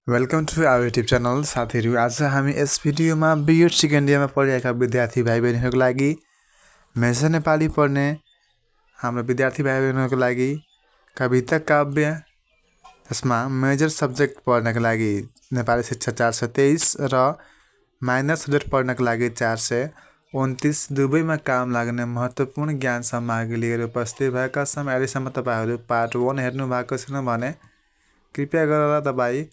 Welcome to our YouTube channel साथीहरू। आज हामी यस भिडियोमा बिएड सेकेन्ड इयरमा पढिरहेका विद्यार्थी भाइ बहिनीहरूको लागि मेजर नेपाली पढ्ने हाम्रो विद्यार्थी भाइ बहिनीहरूको लागि कविता काव्य यसमा मेजर सब्जेक्ट पढ्नका लागि नेपाली शिक्षा 423 र माइनर सब्जेक्ट पढ्नका लागि 429 दुवैमा काम लाग्ने महत्त्वपूर्ण ज्ञान सामग्री लिएर उपस्थित भएका छौँ। अहिलेसम्म तपाईँहरू पार्ट 1 हेर्नु भएको छैन भने कृपया गरेर तपाईँ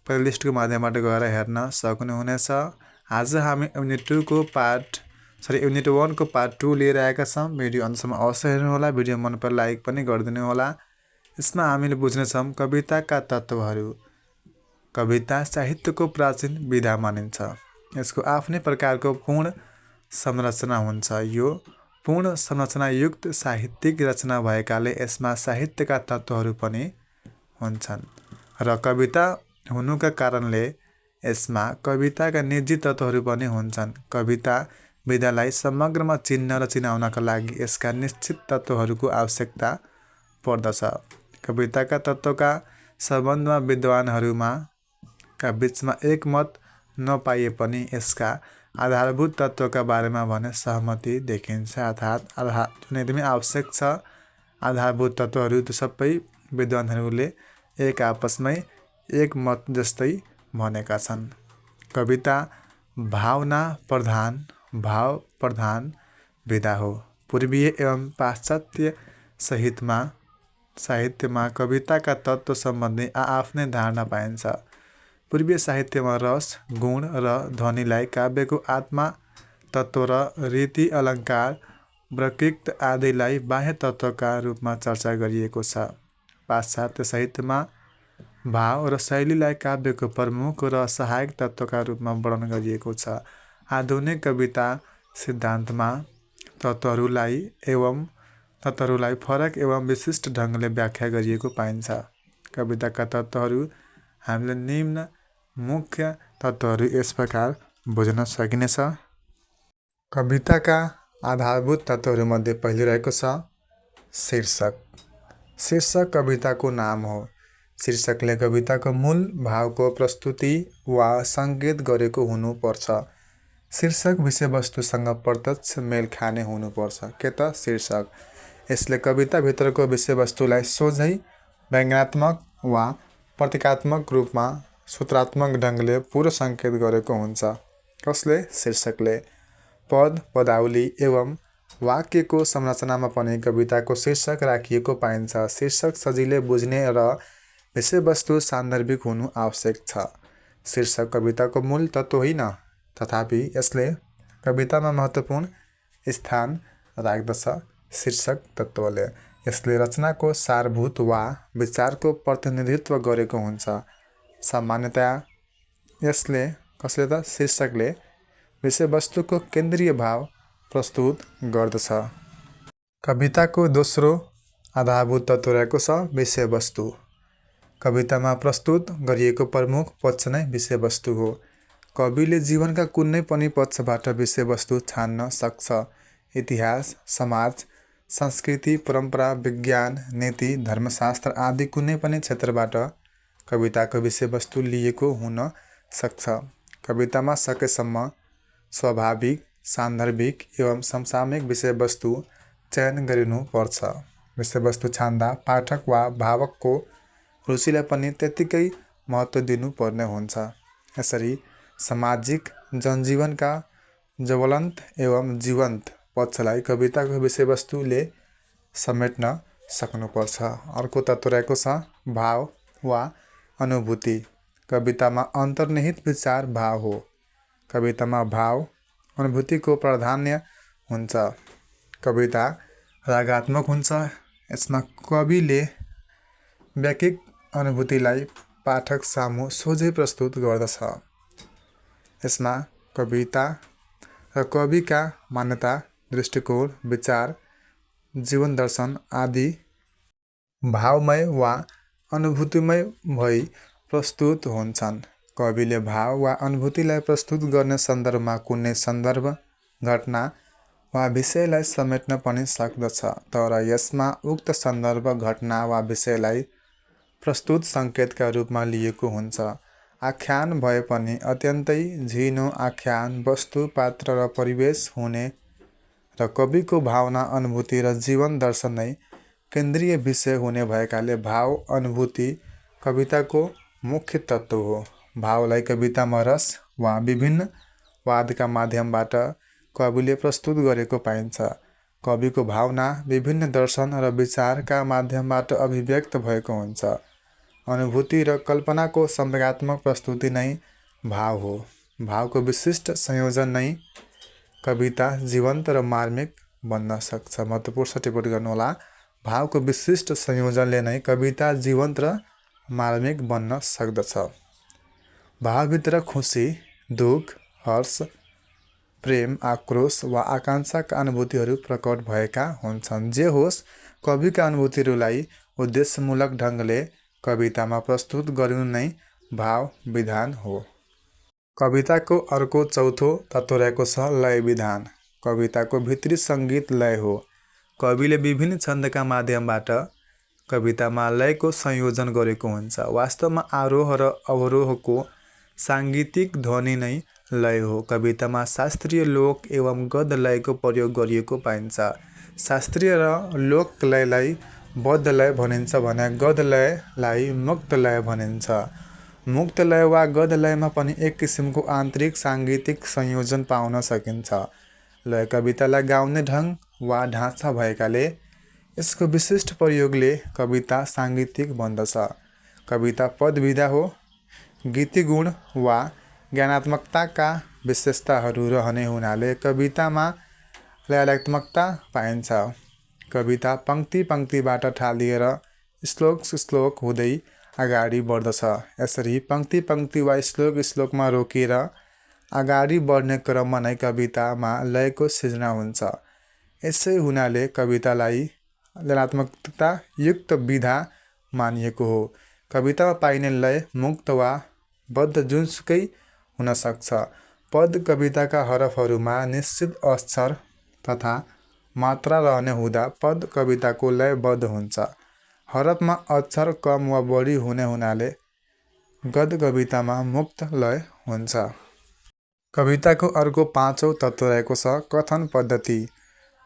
प्लेलिस्टको माध्यमबाट गएर हेर्न सक्नुहुनेछ। आज हामी युनिट 1 को पार्ट 2 लिएर आएका छौँ। भिडियो अन्तसम्म अवश्य हेर्नुहोला। भिडियो मन परे लाइक पनि गरिदिनु होला। यसमा हामीले बुझ्नेछौँ कविताका तत्त्वहरू। कविता साहित्यको प्राचीन विधा मानिन्छ। यसको आफ्नै प्रकारको पूर्ण संरचना हुन्छ। यो पूर्ण संरचनायुक्त साहित्यिक रचना भएकाले यसमा साहित्यका तत्त्वहरू पनि हुन्छन् र कविता हुनुका कारणले यसमा कविताका निजी तत्त्वहरू पनि हुन्छन्। कविता विधालाई समग्रमा चिन्न र चिनाउनका लागि यसका निश्चित तत्त्वहरूको आवश्यकता पर्दछ। कविताका तत्त्वका सम्बन्धमा विद्वानहरूमा बीचमा एकमत नपाइए पनि यसका आधारभूत तत्त्वका बारेमा भने सहमति देखिन्छ। अर्थात् जुन एकदमै आवश्यक छ आधारभूत तत्त्वहरू त्यो सबै विद्वानहरूले एक आपसमै एक मत जस्तै भनेका छन्। कविता भाव प्रधान विधा हो। पूर्वीय एवं पाश्चात्य साहित्यमा कविताका तत्त्व सम्बन्धी आफ्नै धारणा पाइन्छ। पूर्वीय साहित्यमा रस, गुण र ध्वनिलाई काव्यको आत्मा तत्त्व र रीति अलङ्कार प्रकृति आदिलाई बाह्य तत्त्वका रूपमा चर्चा गरिएको छ। पाश्चात्य साहित्यमा भाव र शैलीलाई काव्यको प्रमुख र सहायक तत्त्वका रूपमा वर्णन गरिएको छ। आधुनिक कविता सिद्धान्तमा तत्त्वहरूलाई फरक एवं विशिष्ट ढङ्गले व्याख्या गरिएको पाइन्छ। कविताका तत्त्वहरू हामीले निम्न मुख्य तत्त्वहरू यस प्रकार बुझ्न सकिनेछ। कविताका आधारभूत तत्त्वहरूमध्ये पहिलो रहेको छ शीर्षक। शीर्षक कविताको नाम हो। शीर्षकले कविताको मूल भावको प्रस्तुति वा सङ्केत गरेको हुनुपर्छ। शीर्षक विषयवस्तुसँग प्रत्यक्ष मेल खाने हुनुपर्छ। के त शीर्षक? यसले कविताभित्रको विषयवस्तुलाई सोझै व्यङ्ग्यात्मक वा प्रतीकात्मक रूपमा सूत्रात्मक ढङ्गले पूर्व सङ्केत गरेको हुन्छ। कसले? शीर्षकले। पद, पदावली एवं वाक्यको संरचनामा पनि कविताको शीर्षक राखिएको पाइन्छ। शीर्षक सजिलै बुझ्ने र विषयवस्तु सान्दर्भिक हुनु आवश्यक छ। शीर्षक कविताको मूल तत्त्व होइन, तथापि यसले कवितामा महत्त्वपूर्ण स्थान राख्दछ। शीर्षक तत्त्वले यसले रचनाको सारभूत वा विचारको प्रतिनिधित्व गरेको हुन्छ। सामान्यतया कसले त शीर्षकले विषयवस्तुको केन्द्रीय भाव प्रस्तुत गर्दछ। कविताको दोस्रो आधारभूत तत्त्व रहेको छ विषयवस्तु। कवितामा प्रस्तुत गरिएको प्रमुख पक्ष नै विषयवस्तु हो। कविले जीवनका कुनै पनि पक्षबाट विषयवस्तु छान्न सक्छ। इतिहास, समाज, संस्कृति, परम्परा, विज्ञान, नीति, धर्मशास्त्र आदि कुनै पनि क्षेत्रबाट कविताको विषयवस्तु लिएको हुन सक्छ। कवितामा सकेसम्म स्वाभाविक, सान्दर्भिक एवं समसामयिक विषयवस्तु चयन गरिनुपर्छ। विषयवस्तु छान्दा पाठक वा भावकको रुचिलाई पनि त्यत्तिकै महत्त्व दिनुपर्ने हुन्छ। यसरी सामाजिक जनजीवनका ज्वलन्त एवं जीवन्त पक्षलाई कविताको विषयवस्तुले समेट्न सक्नुपर्छ। अर्को तत्त्व रहेको छ भाव वा अनुभूति। कवितामा अन्तर्निहित विचार भाव हो। कवितामा भाव अनुभूतिको प्राधान्य हुन्छ। कविता रागात्मक हुन्छ। यसमा कविले व्यक्तिगत अनुभूतिलाई पाठक सामु सोझै प्रस्तुत गर्दछ। यसमा कविता र कविका मान्यता, दृष्टिकोण, विचार, जीवन दर्शन आदि भावमय वा अनुभूतिमय भई प्रस्तुत हुन्छन्। कविले भाव वा अनुभूतिलाई प्रस्तुत गर्ने सन्दर्भमा कुनै सन्दर्भ, घटना वा विषयलाई समेट्न पनि सक्दछ, तर यसमा उक्त सन्दर्भ, घटना वा विषयलाई प्रस्तुत सङ्केतका रूपमा लिएको हुन्छ। आख्यान भए पनि अत्यन्तै झिनो आख्यान वस्तु पात्र र परिवेश हुने र कविको भावना अनुभूति र जीवन दर्शन नै केन्द्रीय विषय हुने भएकाले भाव अनुभूति कविताको मुख्य तत्त्व हो। भावलाई कवितामा रस वा विभिन्न वादका माध्यमबाट कविले प्रस्तुत गरेको पाइन्छ। कविको भावना विभिन्न दर्शन र विचारका माध्यमबाट अभिव्यक्त भएको हुन्छ। अनुभूति र कल्पनाको सम्वेगात्मक प्रस्तुति नै भाव हो। भावको विशिष्ट संयोजन नै कविता जीवन्त र मार्मिक बन्न सक्छ। महत्त्वपूर्ण टिप्पणी गर्नुहोला। भावको विशिष्ट संयोजनले नै कविता जीवन्त र मार्मिक बन्न सक्दछ। भावभित्र खुसी, दुःख, हर्ष, प्रेम, आक्रोश वा आकाङ्क्षाका अनुभूतिहरू प्रकट भएका हुन्छन्। जे होस्, कविका अनुभूतिहरूलाई उद्देश्यमूलक ढङ्गले कवितामा प्रस्तुत गरिनु नै भाव विधान हो। कविताको अर्को चौथो तत्त्व रहेको छ लय विधान। कविताको भित्री सङ्गीत लय हो। कविले विभिन्न छन्दका माध्यमबाट कवितामा लयको संयोजन गरेको हुन्छ। वास्तवमा आरोह र अवरोहको साङ्गीतिक ध्वनि नै लय हो। कवितामा शास्त्रीय लोक एवं गद्य लयको प्रयोग गरिएको पाइन्छ। शास्त्रीय र लोक लयलाई बद्ध लय भनिन्छ भने गद्य लयलाई मुक्त लय भनिन्छ। मुक्त लय वा गद्य लयमा पनि एक किसिमको आन्तरिक साङ्गीतिक संयोजन पाउन सकिन्छ। लय कवितालाई गाउने ढङ्ग वा ढाँचा भएकाले यसको विशिष्ट प्रयोगले कविता साङ्गीतिक बन्दछ। कविता पदविधा हो। गीति गुण वा ज्ञानात्मकताका विशेषताहरू रहने हुनाले कवितामा लयात्मकता पाइन्छ। कविता पङ्क्ति पङ्क्तिबाट ठालिएर श्लोक हुँदै अगाडि बढ्दछ। यसरी पङ्क्ति पङ्क्ति वा श्लोकमा रोकिएर अगाडि बढ्ने क्रममा नै कवितामा लयको सिर्जना हुन्छ। यसै हुनाले कवितालाई लयात्मकता युक्त विधा मानिएको हो। कवितामा पाइने लय मुक्त वा बद्ध जुनसुकै हुन सक्छ। पद कविताका हरफहरूमा निश्चित अक्षर तथा मात्रा रहने हुँदा पद कविताको लयबद्ध हुन्छ। हरफमा अक्षर कम वा बढी हुने हुनाले गद्य कवितामा मुक्त लय हुन्छ। कविताको अर्को पाँचौँ तत्त्व रहेको छ कथन पद्धति।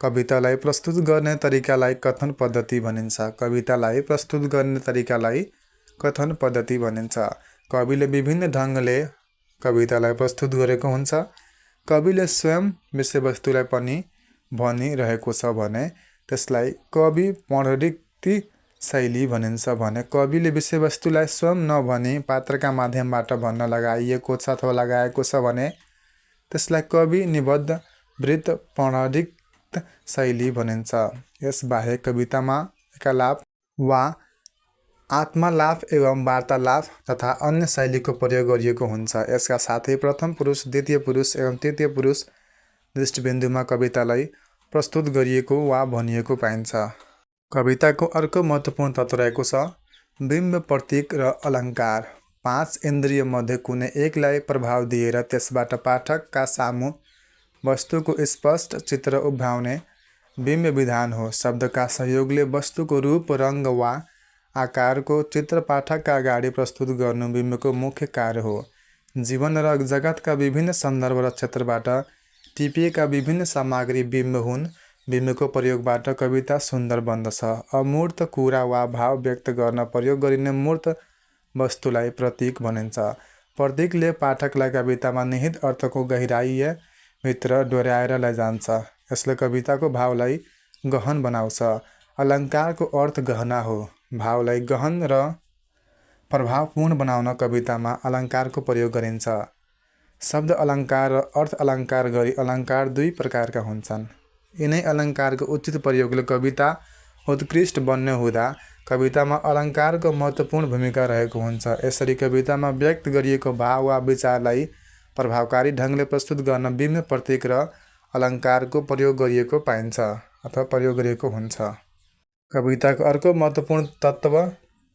कवितालाई प्रस्तुत गर्ने तरिकालाई कथन पद्धति भनिन्छ। कवितालाई प्रस्तुत गर्ने तरिकालाई कथन पद्धति भनिन्छ। कविले विभिन्न ढङ्गले कवितालाई प्रस्तुत गरेको हुन्छ। कविले स्वयं विषयवस्तुलाई पनि भनिरहेको छ भने त्यसलाई कवि पौणरिक्ति शैली भनिन्छ भने कविले विषयवस्तुलाई स्वयं नभनी पात्रका माध्यमबाट भन्न लगाइएको छ अथवा लगाएको छ भने त्यसलाई कवि निबद्ध वृत्त पौणरिक्त शैली भनिन्छ। यसबाहेक कवितामा एकालाप वा आत्मलाप एवं वार्तालाप तथा अन्य शैलीको प्रयोग गरिएको हुन्छ। यसका साथै प्रथम पुरुष, द्वितीय पुरुष एवं तृतीय पुरुष दृष्टिबिन्दुमा कवितालाई प्रस्तुत गरिएको वा भनिएको पाइन्छ। कविताको अर्को महत्त्वपूर्ण तत्त्व रहेको छ बिम्ब, प्रतीक र अलङ्कार। 5 इन्द्रिय मध्ये कुनै एकलाई प्रभाव दिएर त्यसबाट पाठकका सामु वस्तुको स्पष्ट चित्र उभ्याउने बिम्ब विधान हो। शब्दका सहयोगले वस्तुको रूप, रङ्ग वा आकारको चित्र पाठकका अगाडि प्रस्तुत गर्नु बिम्बको मुख्य कार्य हो। जीवन र जगतका विभिन्न सन्दर्भ र क्षेत्रबाट टिपिएका विभिन्न सामग्री बिम्ब हुन्। बिम्बको प्रयोगबाट कविता सुन्दर बन्दछ। अमूर्त कुरा वा भाव व्यक्त गर्न प्रयोग गरिने मूर्त वस्तुलाई प्रतीक भनिन्छ। प्रतीकले पाठकलाई कवितामा निहित अर्थको गहिराइभित्र डोर्याएर लैजान्छ। यसले कविताको भावलाई गहन बनाउँछ। अलङ्कारको अर्थ गहना हो। भावलाई गहन र प्रभावपूर्ण बनाउन कवितामा अलङ्कारको प्रयोग गरिन्छ। शब्द अलङ्कार र अर्थ अलङ्कार गरी अलङ्कार 2 प्रकारका हुन्छन्। यिनै अलङ्कारको उचित प्रयोगले कविता उत्कृष्ट बन्ने हुँदा कवितामा अलङ्कारको महत्त्वपूर्ण भूमिका रहेको हुन्छ। यसरी कवितामा व्यक्त गरिएको भाव वा विचारलाई प्रभावकारी ढङ्गले प्रस्तुत गर्न बिम्ब, प्रतीक र अलङ्कारको प्रयोग गरिएको पाइन्छ अथवा प्रयोग गरिएको हुन्छ। कविताको अर्को महत्त्वपूर्ण तत्त्व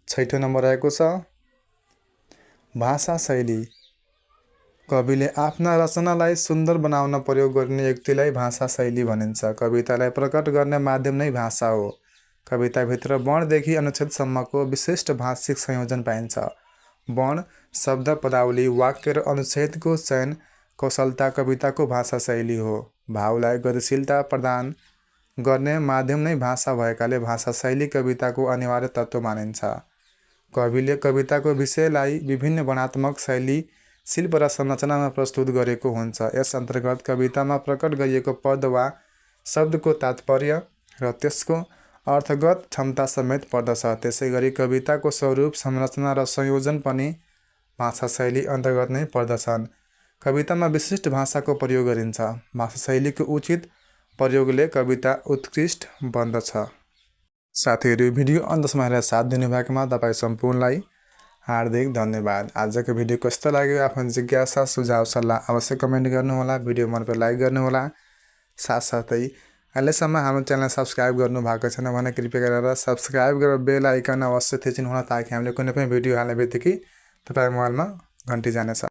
6 नम्बर रहेको छ भाषा शैली। कविले आफ्ना रचनालाई सुन्दर बनाउन प्रयोग गर्ने युक्तिलाई भाषा शैली भनिन्छ। कवितालाई प्रकट गर्ने माध्यम नै भाषा हो। कविताभित्र वर्णदेखि अनुच्छेदसम्मको विशिष्ट भाषिक संयोजन पाइन्छ। वर्ण, शब्द पदावली, वाक्य र अनुच्छेदको चयन कौशलता कविताको भाषा शैली हो। भावलाई गतिशीलता प्रदान गर्ने माध्यम नै भाषा भएकाले भाषा शैली कविताको अनिवार्य तत्त्व मानिन्छ। कविले कविताको विषयलाई विभिन्न वर्णनात्मक शैली, शिल्प र संरचनामा प्रस्तुत गरेको हुन्छ। यस अन्तर्गत कवितामा प्रकट गरिएको पद वा शब्दको तात्पर्य र त्यसको अर्थगत क्षमता समेत पर्दछ। त्यसैगरी कविताको स्वरूप, संरचना र संयोजन पनि भाषा शैली अन्तर्गत नै पर्दछन्। कवितामा विशिष्ट भाषाको प्रयोग गरिन्छ। भाषा शैलीको उचित प्रयोगले कविता उत्कृष्ट बन्दछ। साथीहरू, भिडियो अन्तसम्म हेरेर साथ दिनुभएकोमा तपाईँ सम्पूर्णलाई हार्दिक धन्यवाद। आजको भिडियो कस्तो लाग्यो? आफ्नो जिज्ञासा, सुझाव, सल्लाह अवश्य कमेन्ट गर्नुहोला। भिडियो मन परे लाइक गर्नुहोला। साथसाथै अहिलेसम्म हाम्रो च्यानल सब्सक्राइब गर्नु भएको छैन भने कृपया गरेर सब्सक्राइब गरेर बेल आइकन अवश्य थिच्नुहोला ताकि हामीले कुनै पनि भिडियो हाल्ने बित्तिकै तपाईँ मोबाइलमा घन्टी जानेछ।